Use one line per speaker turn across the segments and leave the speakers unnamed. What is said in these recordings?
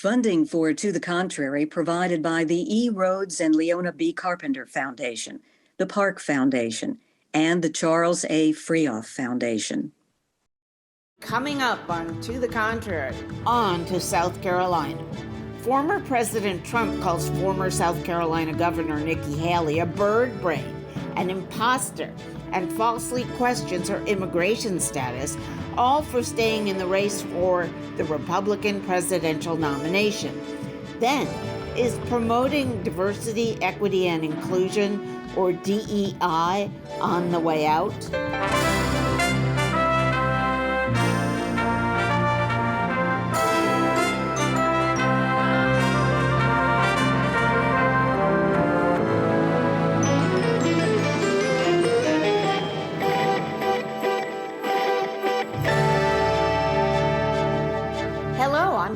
Funding for To the Contrary provided by the E. Rhodes and Leona B. Carpenter Foundation, the Park Foundation, and the Charles A. Freoff Foundation.
Coming up on To the Contrary, on to South Carolina. Former President Trump calls former South Carolina Governor Nikki Haley a bird brain, an imposter, and falsely questions her immigration status, all for staying in the race for the Republican presidential nomination. Then, is promoting diversity, equity, and inclusion, or DEI, on the way out?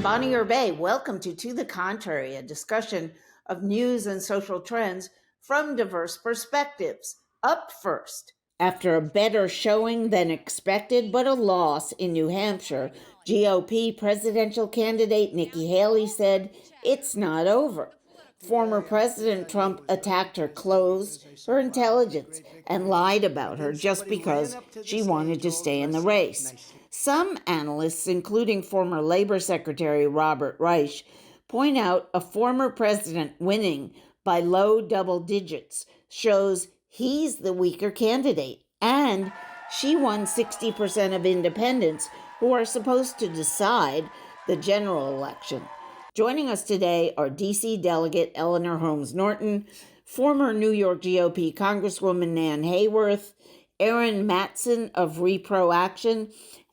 Bonnie Urbay, welcome to the Contrary, a discussion of news and social trends from diverse perspectives. Up first, after a better showing than expected, but a loss in New Hampshire, GOP presidential candidate Nikki Haley said it's not over. Former President Trump attacked her clothes, her intelligence, and lied about her just because she wanted to stay in the race. Some analysts, including former Labor Secretary Robert Reich, point out a former president winning by low double digits shows he's the weaker candidate, and she won 60% of independents who are supposed to decide the general election. Joining us today are D.C. Delegate Eleanor Holmes Norton, former New York GOP Congresswoman Nan Haywoth, Erin Matson of Repro Action,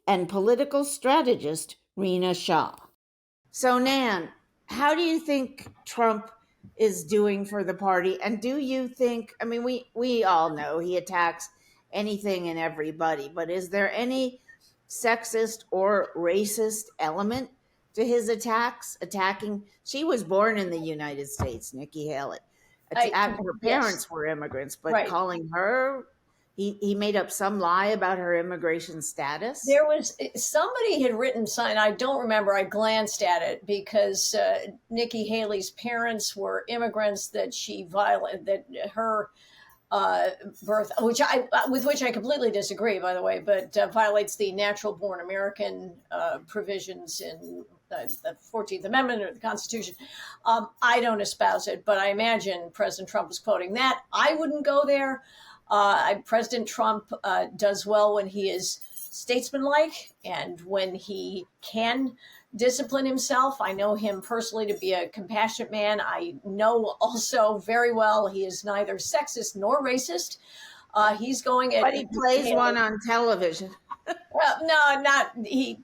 and political strategist Rina Shah. So Nan, how do you think Trump is doing for the party? And do you think, I mean, we all know he attacks anything and everybody, but is there any sexist or racist element to his attacking? She was born in the United States, Nikki Haley. Her parents were immigrants, but right. Calling her, he made up some lie about her immigration status.
There was, somebody had written something, I don't remember, I glanced at it, because Nikki Haley's parents were immigrants that she violated, that her birth, with which I completely disagree, by the way, but violates the natural born American provisions in the 14th Amendment or the Constitution. I don't espouse it, but I imagine President Trump was quoting that. I wouldn't go there. President Trump does well when he is statesmanlike and when he can discipline himself. I know him personally to be a compassionate man. I know also very well he is neither sexist nor racist. He's going at...
But he plays one on television.
Well, no, not he,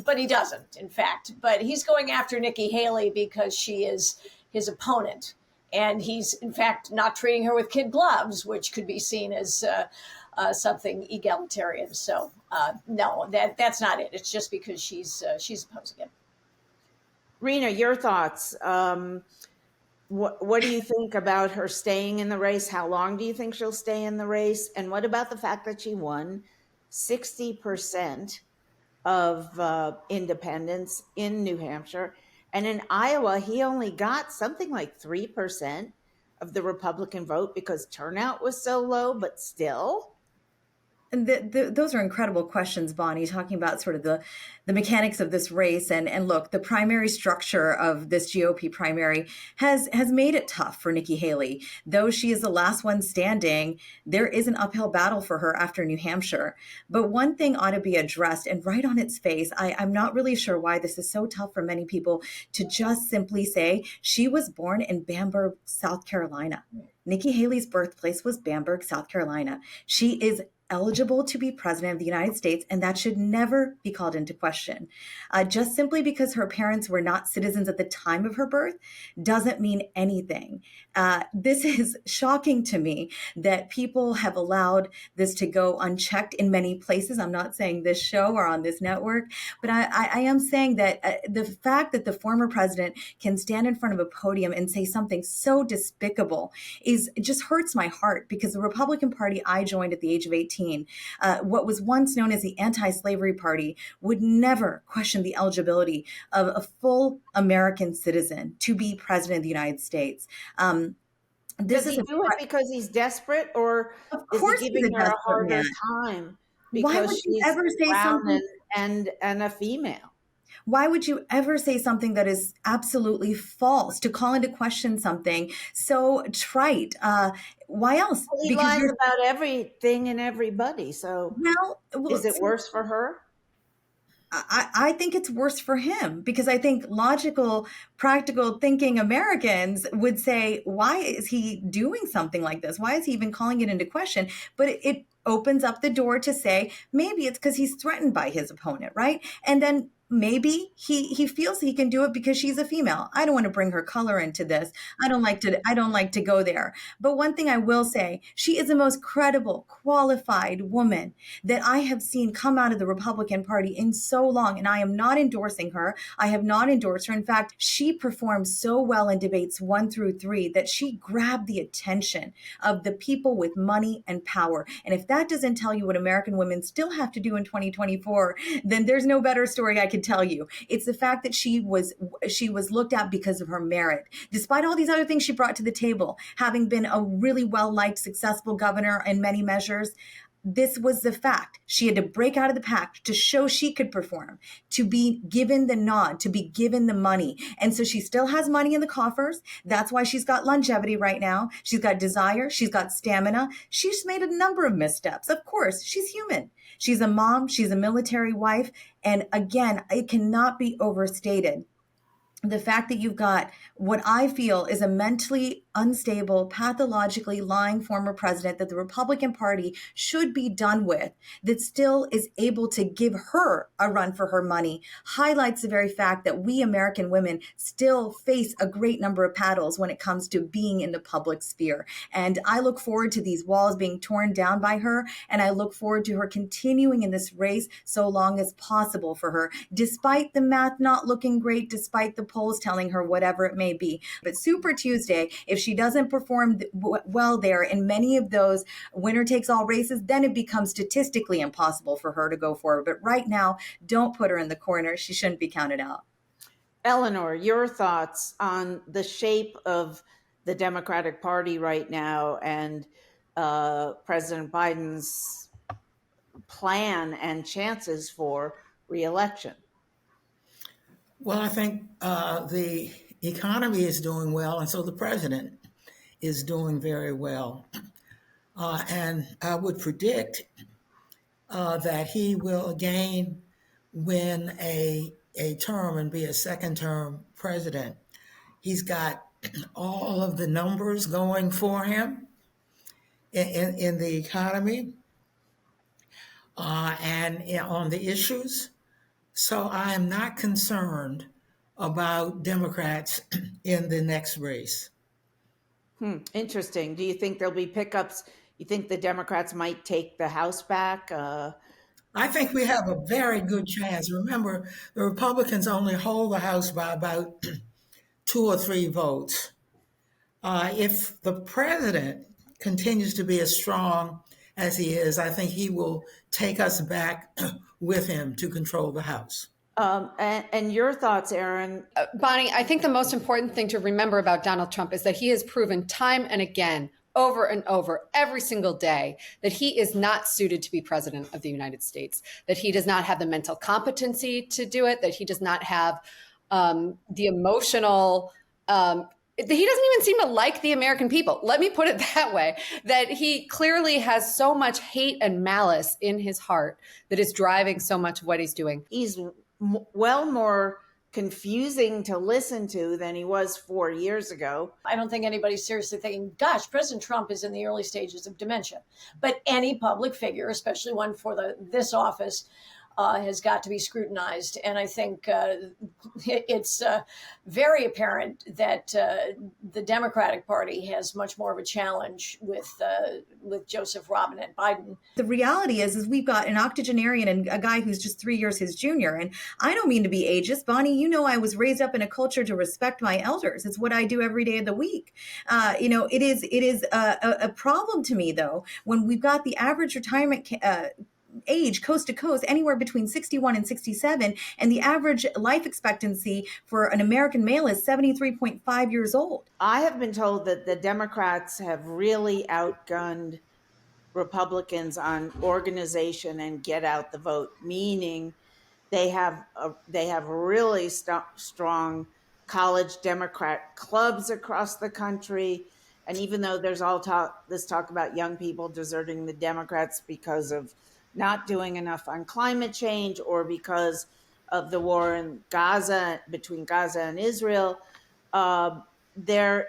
but he doesn't, in fact. But he's going after Nikki Haley because she is his opponent. And he's, in fact, not treating her with kid gloves, which could be seen as something egalitarian. So, no, that's not it. It's just because she's opposing him.
Rina, your thoughts. What do you think about her staying in the race? How long do you think she'll stay in the race? And what about the fact that she won 60% of independents in New Hampshire? And in Iowa, he only got something like 3% of the Republican vote because turnout was so low, but still.
And those are incredible questions, Bonnie, talking about sort of the mechanics of this race. And look, the primary structure of this GOP primary has made it tough for Nikki Haley. Though she is the last one standing, there is an uphill battle for her after New Hampshire. But one thing ought to be addressed, and right on its face, I'm not really sure why this is so tough for many people to just simply say she was born in Bamberg, South Carolina. Nikki Haley's birthplace was Bamberg, South Carolina. She is eligible to be president of the United States, and that should never be called into question. Just simply because her parents were not citizens at the time of her birth doesn't mean anything. This is shocking to me that people have allowed this to go unchecked in many places. I'm not saying this show or on this network, but I am saying that the fact that the former president can stand in front of a podium and say something so despicable just hurts my heart, because the Republican Party I joined at the age of 18 2014. What was once known as the Anti-Slavery Party would never question the eligibility of a full American citizen to be president of the United States.
Does he do it because he's desperate, or
of
is
course
he
he's
giving
a
her a
desperate
harder
man.
time
Why
because
would you
she's
ever say
brown
something?
and a female?
Why would you ever say something that is absolutely false, to call into question something so trite? Why else?
Well, he
Because
lies
you're,
about everything and everybody. So
well,
is it worse for her?
I think it's worse for him, because I think logical, practical thinking Americans would say, why is he doing something like this? Why is he even calling it into question? But it opens up the door to say, maybe it's because he's threatened by his opponent, right? And then maybe he feels he can do it because she's a female. I don't want to bring her color into this. I don't like to go there. But one thing I will say, she is the most credible, qualified woman that I have seen come out of the Republican Party in so long. And I am not endorsing her. I have not endorsed her. In fact, she performed so well in debates 1 through 3 that she grabbed the attention of the people with money and power. And if that doesn't tell you what American women still have to do in 2024, then there's no better story I could tell you. It's the fact that she was looked at because of her merit, despite all these other things she brought to the table, having been a really well-liked, successful governor in many measures. This was the fact. She had to break out of the pack to show she could perform, to be given the nod, to be given the money. And so she still has money in the coffers. That's why she's got longevity right now. She's got desire. She's got stamina. She's made a number of missteps. Of course, she's human. She's a mom. She's a military wife. And again, it cannot be overstated. The fact that you've got what I feel is a mentally unstable, pathologically lying former president that the Republican Party should be done with, that still is able to give her a run for her money, highlights the very fact that we American women still face a great number of paddles when it comes to being in the public sphere. And I look forward to these walls being torn down by her, and I look forward to her continuing in this race so long as possible for her, despite the math not looking great, despite the polls telling her whatever it may be. But Super Tuesday, if she doesn't perform well there in many of those winner takes all races, then it becomes statistically impossible for her to go forward. But right now, don't put her in the corner. She shouldn't be counted out.
Eleanor, your thoughts on the shape of the Democratic Party right now and President Biden's plan and chances for re-election?
Well, I think the economy is doing well, and so the president is doing very well. And I would predict that he will again win a term and be a second-term president. He's got all of the numbers going for him in the economy and on the issues. So I am not concerned about Democrats in the next race.
Interesting. Do you think there'll be pickups? You think the Democrats might take the House back?
I think we have a very good chance. Remember, the Republicans only hold the House by about 2 or 3 votes. If the president continues to be as strong as he is, I think he will take us back with him to control the House.
And your thoughts, Erin?
Bonnie, I think the most important thing to remember about Donald Trump is that he has proven time and again, over and over, every single day, that he is not suited to be president of the United States, that he does not have the mental competency to do it, that he does not have the emotional he doesn't even seem to like the American people. Let me put it that way, that he clearly has so much hate and malice in his heart that is driving so much of what he's doing.
He's well more confusing to listen to than he was 4 years ago.
I don't think anybody's seriously thinking, gosh, President Trump is in the early stages of dementia. But any public figure, especially one for this office, has got to be scrutinized. And I think it's very apparent that the Democratic Party has much more of a challenge with Joseph Robinette Biden.
The reality is we've got an octogenarian and a guy who's just 3 years his junior. And I don't mean to be ageist, Bonnie. You know, I was raised up in a culture to respect my elders. It's what I do every day of the week. It is a problem to me, though, when we've got the average retirement age coast to coast anywhere between 61 and 67, and the average life expectancy for an American male is 73.5 years old.
I have been told that the Democrats have really outgunned Republicans on organization and get out the vote, meaning they have really strong college Democrat clubs across the country. And even though there's all this talk about young people deserting the Democrats because of not doing enough on climate change or because of the war in Gaza, between Gaza and Israel, they're going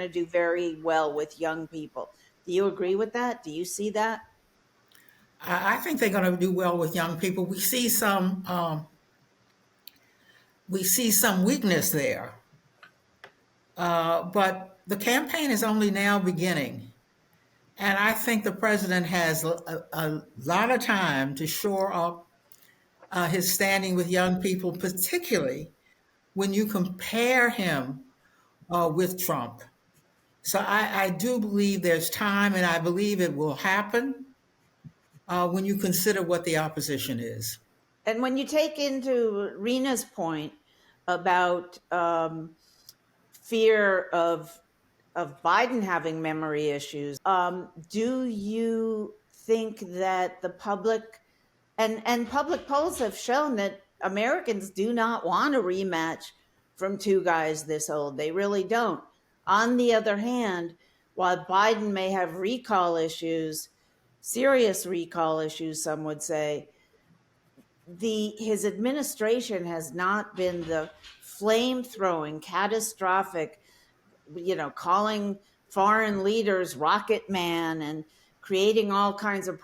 to do very well with young people. Do you agree with that? Do you see that?
I think they're going to do well with young people. We see some weakness there, but the campaign is only now beginning. And I think the president has a lot of time to shore up his standing with young people, particularly when you compare him with Trump. So I do believe there's time, and I believe it will happen when you consider what the opposition is.
And when you take into Rina's point about fear of Biden having memory issues, do you think that the public and public polls have shown that Americans do not want a rematch from two guys this old? They really don't. On the other hand, while Biden may have recall issues, serious recall issues, some would say, his administration has not been the flame-throwing, catastrophic, calling foreign leaders Rocket Man and creating all kinds of,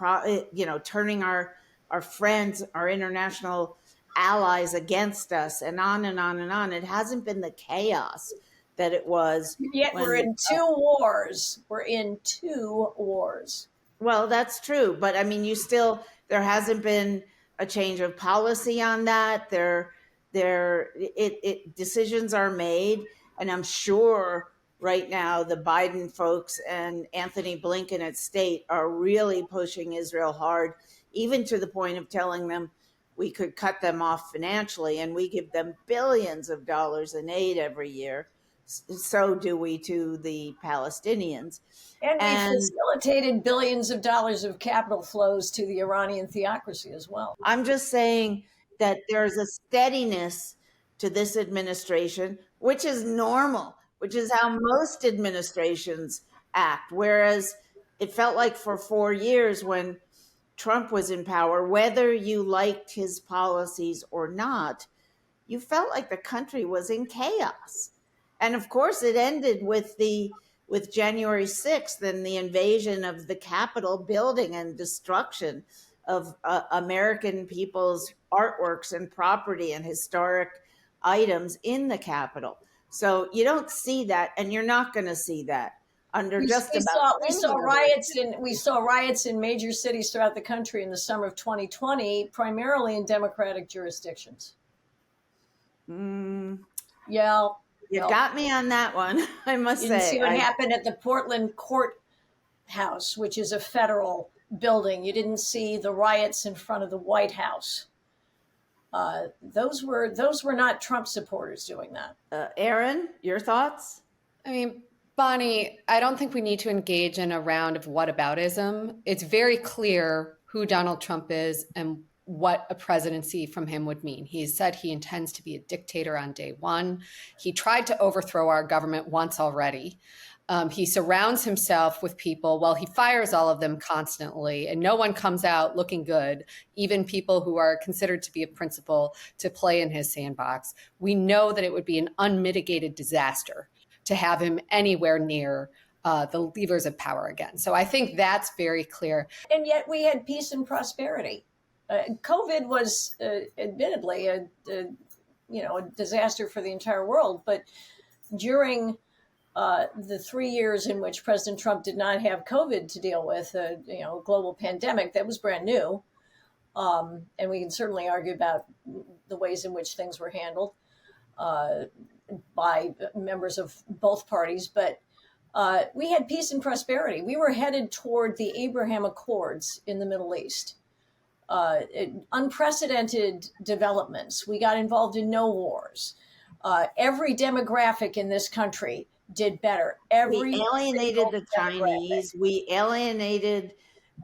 turning our friends, our international allies against us, and on and on and on. It hasn't been the chaos that it was.
Yet we're in two wars. We're in two wars.
Well, that's true. But I mean, there hasn't been a change of policy on that. Decisions are made. And I'm sure right now the Biden folks and Anthony Blinken at State are really pushing Israel hard, even to the point of telling them we could cut them off financially, and we give them billions of dollars in aid every year. So do we to the Palestinians.
And we facilitated billions of dollars of capital flows to the Iranian theocracy as well.
I'm just saying that there's a steadiness to this administration, which is normal, which is how most administrations act. Whereas it felt like for 4 years when Trump was in power, whether you liked his policies or not, you felt like the country was in chaos. And of course, it ended with January 6th and the invasion of the Capitol building and destruction of American people's artworks and property and historic items in the Capitol. So you don't see that, and you're not going to see that under
We saw riots in major cities throughout the country in the summer of 2020, primarily in Democratic jurisdictions. Yeah.
You got me on that one, I must say.
You didn't see what happened at the Portland Courthouse, which is a federal building. You didn't see the riots in front of the White House. Those were not Trump supporters doing that.
Erin, your thoughts?
I mean, Bonnie, I don't think we need to engage in a round of whataboutism. It's very clear who Donald Trump is and what a presidency from him would mean. He said he intends to be a dictator on day one. He tried to overthrow our government once already. He surrounds himself with people, well, he fires all of them constantly, and no one comes out looking good, even people who are considered to be a principal to play in his sandbox. We know that it would be an unmitigated disaster to have him anywhere near the levers of power again. So I think that's very clear.
And yet we had peace and prosperity. COVID was admittedly a disaster for the entire world, but during the 3 years in which President Trump did not have COVID to deal with, a global pandemic that was brand new, and we can certainly argue about the ways in which things were handled by members of both parties, but we had peace and prosperity. We were headed toward the Abraham Accords in the Middle East. Unprecedented developments. We got involved in no wars. Every demographic in this country did better.
We alienated the Chinese. We alienated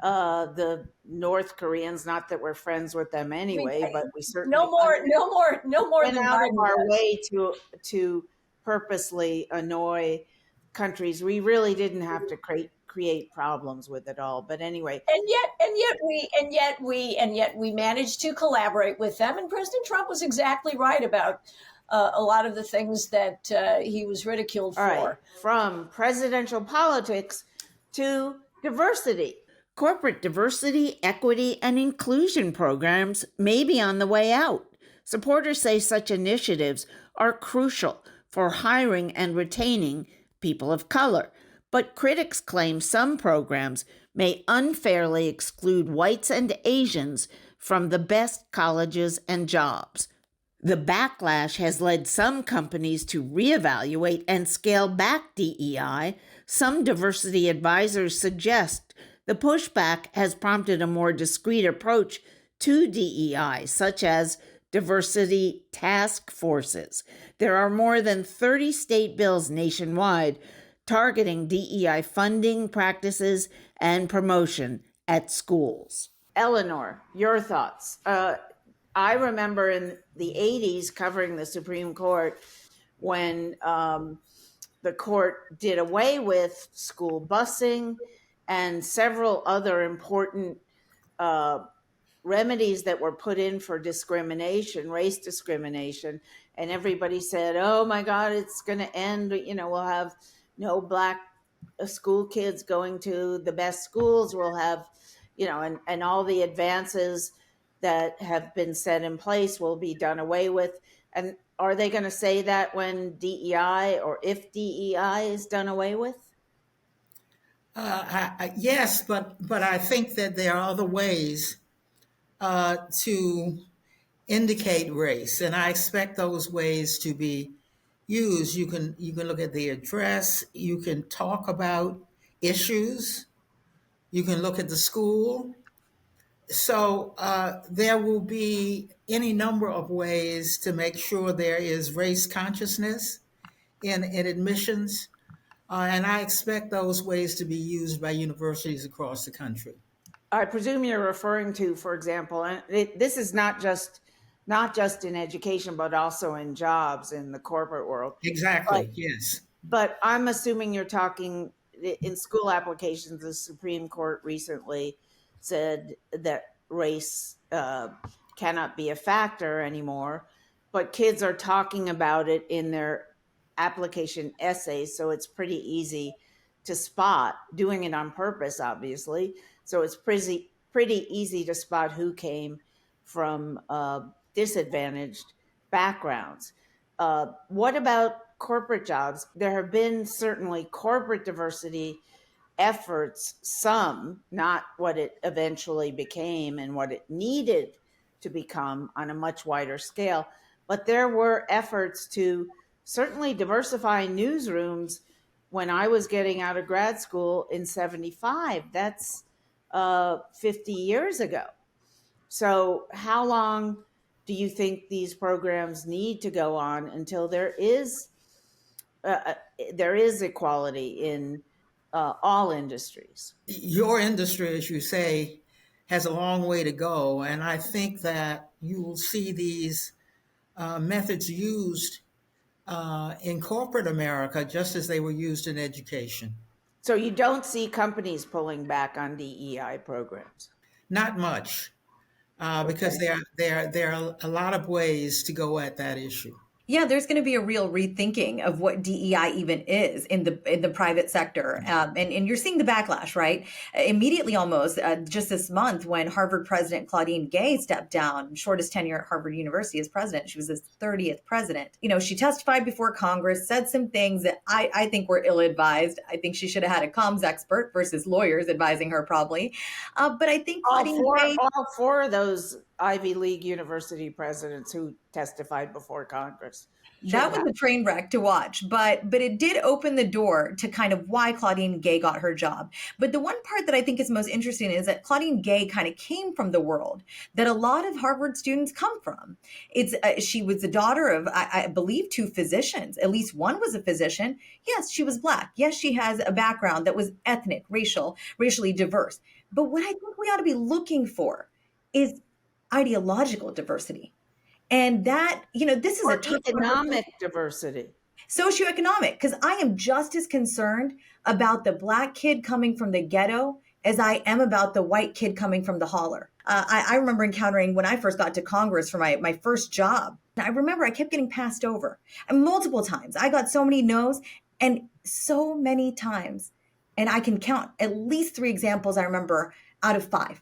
the North Koreans. Not that we're friends with them anyway, but we certainly
no more
went
than
out of
Biden
our
does.
way to purposely annoy countries. We really didn't have to create problems with it all. But anyway,
and yet we managed to collaborate with them. And President Trump was exactly right about a lot of the things that he was ridiculed for.
all right, from presidential politics to diversity. Corporate diversity, equity, and inclusion programs may be on the way out. Supporters say such initiatives are crucial for hiring and retaining people of color, but critics claim some programs may unfairly exclude whites and Asians from the best colleges and jobs. The backlash has led some companies to reevaluate and scale back DEI. Some diversity advisors suggest the pushback has prompted a more discreet approach to DEI, such as diversity task forces. There are more than 30 state bills nationwide targeting DEI funding, practices, and promotion at schools. Eleanor, your thoughts. I remember in the 80s covering the Supreme Court when the court did away with school busing and several other important remedies that were put in for discrimination, race discrimination. And everybody said, oh my God, it's going to end. We'll have no black school kids going to the best schools. We'll have, and all the advances that have been set in place will be done away with. And are they going to say that when DEI or if DEI is done away with?
Yes, but I think that there are other ways to indicate race, and I expect those ways to be used. You can look at the address. You can talk about issues. You can look at the school. So there will be any number of ways to make sure there is race consciousness in admissions. And I expect those ways to be used by universities across the country.
I presume you're referring to, for example, and this is not just in education, but also in jobs in the corporate world.
Exactly, yes.
But I'm assuming you're talking in school applications. The Supreme Court recently said that race cannot be a factor anymore, but kids are talking about it in their application essays, so it's pretty easy to spot, doing it on purpose, obviously. So it's pretty easy to spot who came from disadvantaged backgrounds. What about corporate jobs? There have been certainly corporate diversity efforts, some, not what it eventually became and what it needed to become on a much wider scale, but there were efforts to certainly diversify newsrooms when I was getting out of grad school in 75. That's 50 years ago. So how long do you think these programs need to go on until there is equality in all industries?
Your industry, as you say, has a long way to go. And I think that you will see these methods used in corporate America just as they were used in education.
So you don't see companies pulling back on DEI programs?
Not much, because there are a lot of ways to go at that issue.
Yeah, there's going to be a real rethinking of what DEI even is in the private sector, and you're seeing the backlash, right? Immediately, almost just this month, when Harvard President Claudine Gay stepped down, shortest tenure at Harvard University as president. She was the 30th president. She testified before Congress, said some things that I think were ill-advised. I think she should have had a comms expert versus lawyers advising her, probably. But I think Claudine Gay.
All four of those Ivy League university presidents who testified before Congress.
That was a train wreck to watch, but it did open the door to kind of why Claudine Gay got her job. But the one part that I think is most interesting is that Claudine Gay kind of came from the world that a lot of Harvard students come from. She was the daughter of, I believe, two physicians. At least one was a physician. Yes, she was Black. Yes, she has a background that was ethnic, racially diverse. But what I think we ought to be looking for is ideological diversity. And that, this is
or
a tough
economic diversity.
Socioeconomic, because I am just as concerned about the Black kid coming from the ghetto as I am about the white kid coming from the holler. I remember encountering when I first got to Congress for my first job. I remember I kept getting passed over. And multiple times. I got so many no's, and so many times. And I can count at least 3 examples I remember out of 5.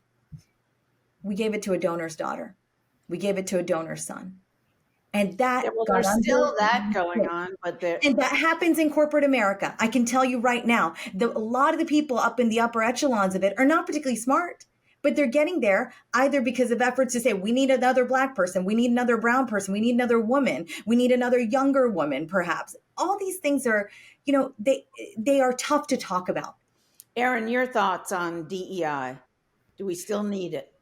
We gave it to a donor's daughter. We gave it to a donor's son. And that
there's still that going on,
and that happens in corporate America. I can tell you right now, a lot of the people up in the upper echelons of it are not particularly smart, but they're getting there either because of efforts to say, we need another Black person, we need another brown person, we need another woman, we need another younger woman, perhaps. All these things are, they are tough to talk about.
Erin, your thoughts on DEI? Do we still need it?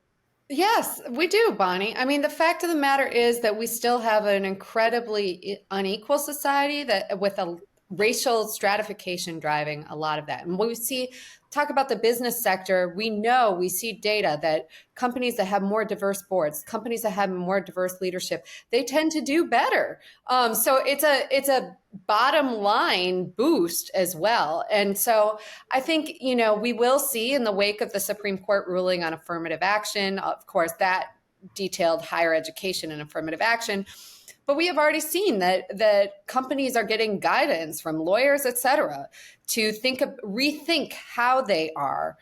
Yes, we do, Bonnie. I mean, the fact of the matter is that we still have an incredibly unequal society that with a racial stratification driving a lot of that. And when we talk about the business sector, we see data that companies that have more diverse boards, companies that have more diverse leadership, they tend to do better. So it's a bottom line boost as well. And so I think, we will see in the wake of the Supreme Court ruling on affirmative action, of course, that detailed higher education and affirmative action. But we have already seen that companies are getting guidance from lawyers, et cetera, to rethink how they are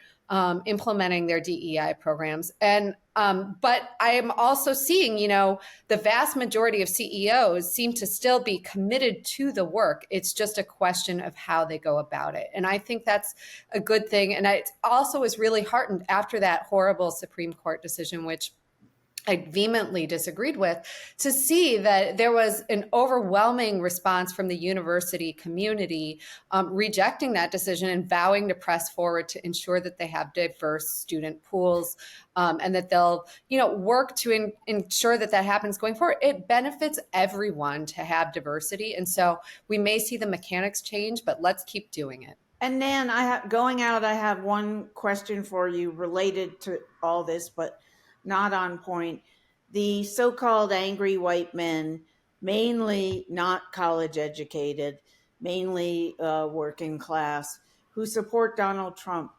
implementing their DEI programs. And but I am also seeing, the vast majority of CEOs seem to still be committed to the work. It's just a question of how they go about it. And I think that's a good thing. And I also was really heartened after that horrible Supreme Court decision, which I vehemently disagreed with, to see that there was an overwhelming response from the university community rejecting that decision and vowing to press forward to ensure that they have diverse student pools and that they'll, work to ensure that that happens going forward. It benefits everyone to have diversity. And so we may see the mechanics change, but let's keep doing it.
And Nan, I have one question for you related to all this, but not on point. The so-called angry white men, mainly not college educated, mainly working class, who support Donald Trump,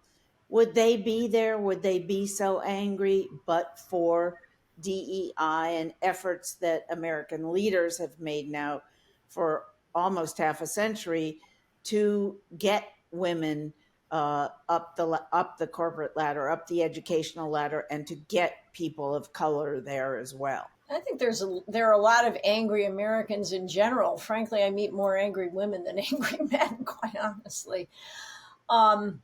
would they be there? Would they be so angry but for DEI and efforts that American leaders have made now for almost half a century to get women up the corporate ladder, up the educational ladder, and to get people of color there as well?
I think there are a lot of angry Americans in general. Frankly, I meet more angry women than angry men, quite honestly. I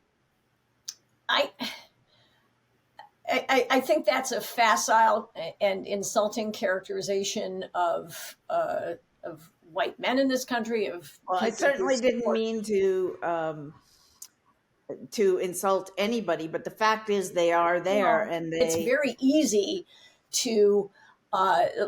think that's a facile and insulting characterization of white men in this country.
I certainly didn't mean to insult anybody, but the fact is they are there, and
it's very easy to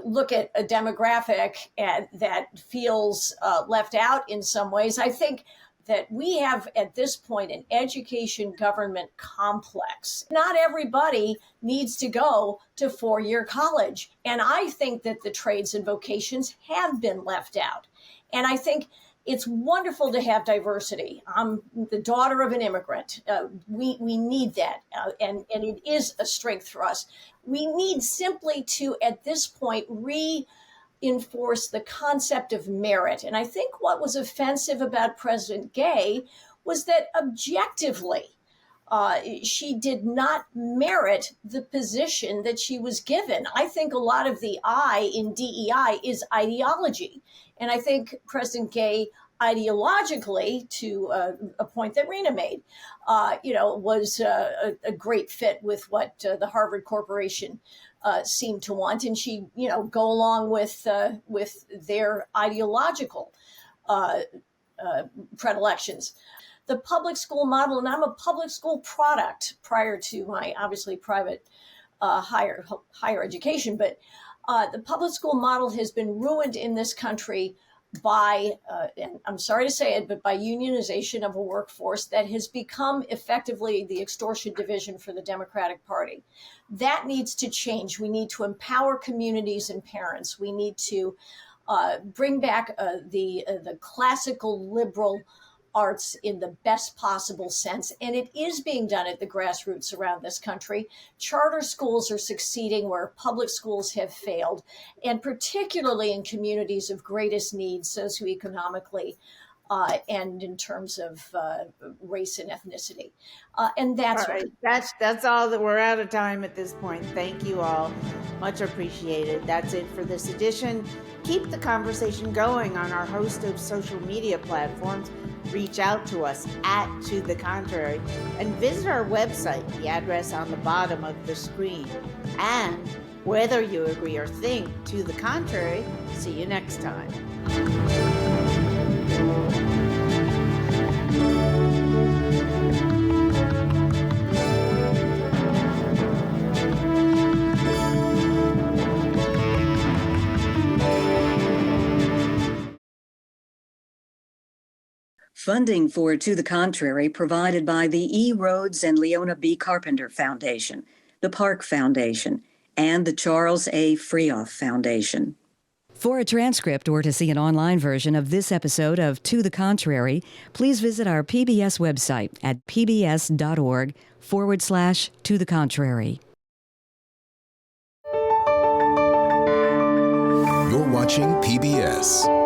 look at a demographic that feels left out in some ways. I think that we have at this point an education government complex. Not everybody needs to go to 4-year college. And I think that the trades and vocations have been left out. And I think it's wonderful to have diversity. I'm the daughter of an immigrant. We need that, and it is a strength for us. We need simply to, at this point, enforce the concept of merit. And I think what was offensive about President Gay was that objectively, she did not merit the position that she was given. I think a lot of the I in DEI is ideology. And I think President Gay ideologically, to a point that Rina made, was a great fit with what the Harvard Corporation seemed to want. And she, go along with their ideological predilections. The public school model, and I'm a public school product prior to my obviously private higher education, but the public school model has been ruined in this country by, and I'm sorry to say it, but by unionization of a workforce that has become effectively the extortion division for the Democratic Party. That needs to change. We need to empower communities and parents. We need to bring back the classical liberal arts in the best possible sense. And it is being done at the grassroots around this country. Charter schools are succeeding where public schools have failed, and particularly in communities of greatest need socioeconomically and in terms of race and ethnicity. And that's
all right. That's all that we're out of time at this point. Thank you all. Much appreciated. That's it for this edition. Keep the conversation going on our host of social media platforms. Reach out to us at To The Contrary and visit our website, the address on the bottom of the screen. And whether you agree or think to the contrary, see you next time.
Funding for To the Contrary provided by the E. Rhodes and Leona B. Carpenter Foundation, the Park Foundation, and the Charles A. Frioff Foundation. For a transcript or to see an online version of this episode of To the Contrary, please visit our PBS website at pbs.org/To the Contrary.
You're watching PBS.